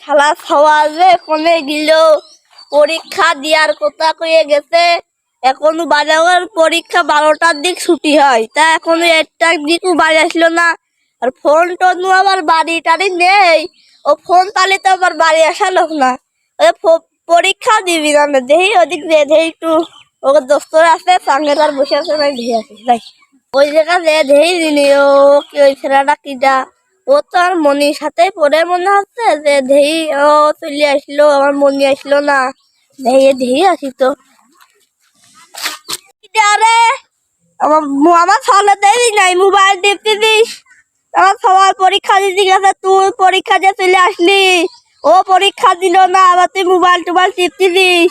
শালা সওয়ালে কোনে গেল পরীক্ষা দেওয়ার কথা কয়ে গেছে এখনো বাজার পরীক্ষা 12টার দিক ছুটি হয় তা এখনো 1টার দিকও বাড়ি আসলো না আর ফোন টোন আমার বাড়ি টাড়ি নেই ও ফোন তালে তো আমার বাড়ি আসা লোক না পরীক্ষা দিবি না দেখি ওদিক যে দেখি একটু ওর দোস্তর আছে সঙ্গে তার বসে আছে না দেখে আসি যাই ওই জায়গা যে দেখি দিলি ও কি ওই ছেলেটা কিটা ও তো আর মনির সাথে পড়ে মনে হচ্ছে যে দেহি ও চলে আসলো আমার মনি আসলো না দেহি দেহি আসি তো আরে আমার ছলে দেরি নাই মোবাইল টিপতে দিস আমার সবার পরীক্ষা দিতে গেছে তুই পরীক্ষা দিয়ে চলে আসলি ও পরীক্ষা দিল না আবার তুই মোবাইল টোবাইল টিপতে দিস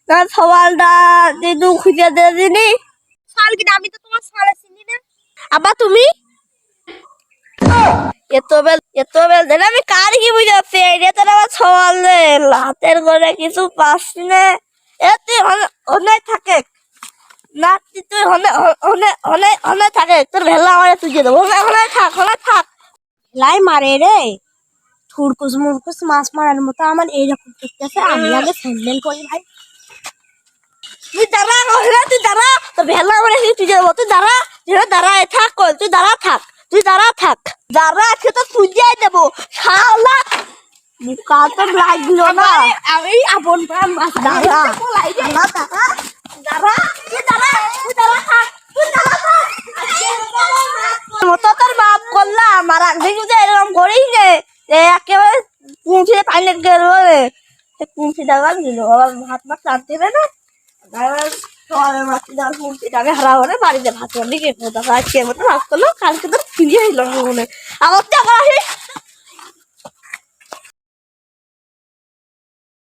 তোমার সওয়ালটা তুই খুঁজে দিয়ে দিনি সাল কিনা আমি তো তোমার সালে চিনি না আবার তুমি এত বেল দেন আমি কার কি বুঝাচ্ছি এটা তো আমার সওয়াল হাতের করে কিছু পাচ্ছি না এ তুই অনেক থাকে না তুই অনেক থাকে তোর ভেলা আমার তুই দেবো অনেক থাক লাই মারে রে ঠুরকুস মুরকুস মাছ মারার মতো আমার এইরকম করতেছে আমি আগে স্যান্ডেল করি ভাই তুই দাঁড়া তোর ভেলা আমার তুই দেবো তুই দাঁড়ায় থাক তুই দাঁড়া থাক দাঁড়া আজকে তো তুই দেবো শালা কাল তো লাগলো না আমি আপন মাছ দাঁড়া মতো তোর বাপ করলাম আর একদিন যদি এরকম করিস নে একেবারে পুঁছে পাইলে গেল পুঁছি টাকা দিল আবার ভাত মাছ টানতে হবে না সবাই মাছ দেওয়ার পুঁছিটা আমি হারা হলে বাড়িতে ভাত রান্নি কে আজকে মতো ভাত করলো কালকে তো ফিরিয়ে দিল মনে আমার তো আবার আসিস